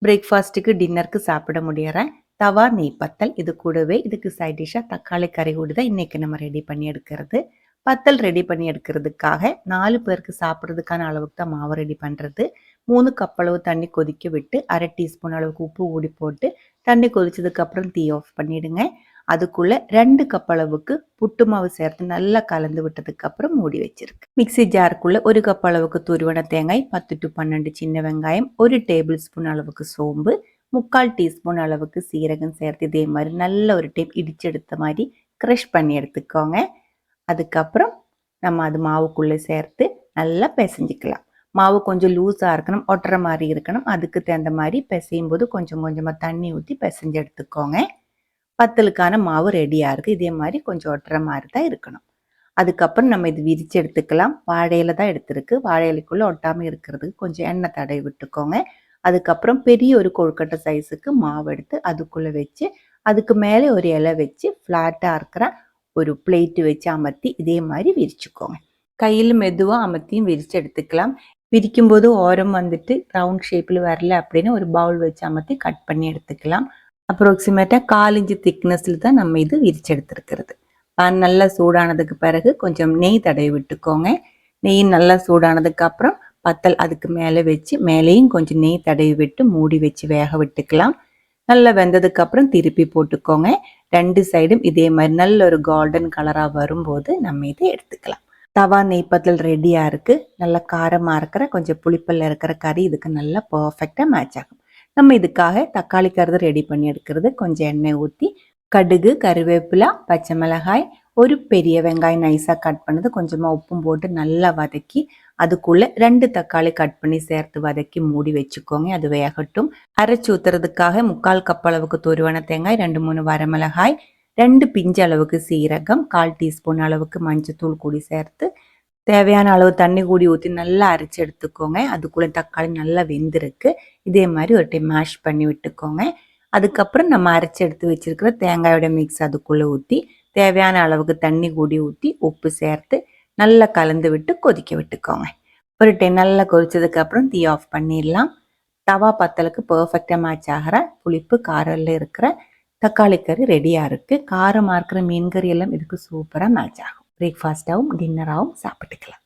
பிரேக்ஃபாஸ்ட்டுக்கு டின்னருக்கு சாப்பிட முடியறேன் தவா நெய் பத்தல். இது கூடவே இதுக்கு சைட் டிஷ்ஷாக தக்காளி கறி கூட தான் இன்றைக்கி நம்ம ரெடி பண்ணி எடுக்கிறது. பத்தல் ரெடி பண்ணி எடுக்கிறதுக்காக 4 பேருக்கு சாப்பிட்றதுக்கான அளவுக்கு தான் மாவு ரெடி பண்ணுறது. 3 கப் அளவு தண்ணி கொதிக்க விட்டு 1/2 டீஸ்பூன் அளவுக்கு உப்பு ஊடி போட்டு தண்ணி கொதிச்சதுக்கப்புறம் தீ ஆஃப் பண்ணிவிடுங்க. அதுக்குள்ளே 2 கப் அளவுக்கு புட்டு மாவு சேர்த்து நல்லா கலந்து விட்டதுக்கப்புறம் மூடி வச்சிருக்கு. மிக்சி ஜாருக்குள்ளே 1 கப் அளவுக்கு துருவன தேங்காய், 10 to 12 சின்ன வெங்காயம், 1 டேபிள் ஸ்பூன் அளவுக்கு சோம்பு, 3/4 டீஸ்பூன் அளவுக்கு சீரகம் சேர்த்து இதே மாதிரி நல்ல ஒரு டைம் இடிச்செடுத்த மாதிரி க்ரஷ் பண்ணி எடுத்துக்கோங்க. அதுக்கப்புறம் நம்ம அது மாவுக்குள்ளே சேர்த்து நல்லா பிசைஞ்சிக்கலாம். மாவு கொஞ்சம் லூஸாக இருக்கணும், ஒட்டுற மாதிரி இருக்கணும். அதுக்கு தகுந்த மாதிரி பிசையும் போது கொஞ்சம் கொஞ்சமாக தண்ணி ஊற்றி பிசைஞ்சு எடுத்துக்கோங்க. பத்தலுக்கான மாவு ரெடியாக இருக்குது. இதே மாதிரி கொஞ்சம் ஒட்டுற மாதிரி தான் இருக்கணும். அதுக்கப்புறம் நம்ம இது விரித்து எடுத்துக்கலாம். வாழையில தான் எடுத்துருக்கு. வாழையிலைக்குள்ளே ஒட்டாமல் இருக்கிறதுக்கு கொஞ்சம் எண்ணெய் தடவி விட்டுக்கோங்க. அதுக்கப்புறம் பெரிய ஒரு கொழுக்கட்டை சைஸுக்கு மாவு எடுத்து அதுக்குள்ளே வச்சு அதுக்கு மேலே ஒரு இலை வச்சு ஃப்ளாட்டாக இருக்கிற ஒரு பிளேட்டு வச்சு அமர்த்தி இதே மாதிரி விரிச்சுக்கோங்க. கையில் மெதுவாக அமர்த்தியும் விரித்து எடுத்துக்கலாம். விரிக்கும்போது ஓரம் வந்துட்டு ரவுண்ட் ஷேப்பில் வரல அப்படின்னு ஒரு பவுல் வச்சு அமர்த்தி கட் பண்ணி எடுத்துக்கலாம். அப்ராக்சிமேட்டாக 1/4 இன்ச்சு திக்னஸில் தான் நம்ம இது விரிச்சு எடுத்துருக்கிறது. பான் நல்லா சூடானதுக்கு பிறகு கொஞ்சம் நெய் தடவி விட்டுக்கோங்க. நெய் நல்லா சூடானதுக்கு அப்புறம் பத்தல் அதுக்கு மேலே வச்சு மேலேயும் கொஞ்சம் நெய் தடவி விட்டு மூடி வச்சு வேக விட்டுக்கலாம். நல்லா வெந்ததுக்கு அப்புறம் திருப்பி போட்டுக்கோங்க. 2 சைடும் இதே மாதிரி நல்ல ஒரு கோல்டன் கலராக வரும்போது நம்ம இதை எடுத்துக்கலாம். தவா நெய் பத்தல் ரெடியாக இருக்குது. நல்லா காரமாக இருக்கிற கொஞ்சம் புளிப்பில் இருக்கிற கறி இதுக்கு நல்லா பர்ஃபெக்டாக மேட்ச் ஆகும். நம்ம இதுக்காக தக்காளி கறி ரெடி பண்ணி எடுக்கிறது. கொஞ்சம் எண்ணெய் ஊற்றி கடுகு, கருவேப்பிலை, பச்சை மிளகாய், ஒரு பெரிய வெங்காயம் நைஸாக கட் பண்ணது, கொஞ்சமாக உப்பும் போட்டு நல்லா வதக்கி அதுக்குள்ளே 2 தக்காளி கட் பண்ணி சேர்த்து வதக்கி மூடி வச்சுக்கோங்க. அது வேகட்டும். அரைச்சி ஊற்றுறதுக்காக 3/4 கப் அளவுக்கு துருவன தேங்காய், 2-3 வரமிளகாய், 2 பிஞ்சு அளவுக்கு சீரகம், 1/4 டீஸ்பூன் அளவுக்கு மஞ்சத்தூள் கூடி சேர்த்து தேவையான அளவு தண்ணி கூடி ஊற்றி நல்லா அரைச்சி எடுத்துக்கோங்க. அதுக்குள்ளே தக்காளி நல்லா வெந்திருக்கு. இதே மாதிரி ஒரு டைம் மேஷ் பண்ணி விட்டுக்கோங்க. அதுக்கப்புறம் நம்ம அரைச்சி எடுத்து வச்சிருக்கிற தேங்காயோட மிக்ஸ் அதுக்குள்ளே ஊற்றி தேவையான அளவுக்கு தண்ணி கூடி ஊற்றி உப்பு சேர்த்து நல்லா கலந்து விட்டு கொதிக்க விட்டுக்கோங்க. ஒரு டைம் நல்லா கொதிச்சதுக்கப்புறம் தீ ஆஃப் பண்ணிடலாம். தவா பத்தலுக்கு பர்ஃபெக்டாக மேட்ச் ஆகிற புளிப்பு காரில் இருக்கிற தக்காளி கறி ரெடியாக இருக்குது. காரமாக இருக்கிற மீன் கறி எல்லாம் இதுக்கு சூப்பராக மேட்ச் ஆகும். பிரேக்ஃபாஸ்ட்டாகவும் டின்னராகவும் சாப்பிட்டுக்கலாம்.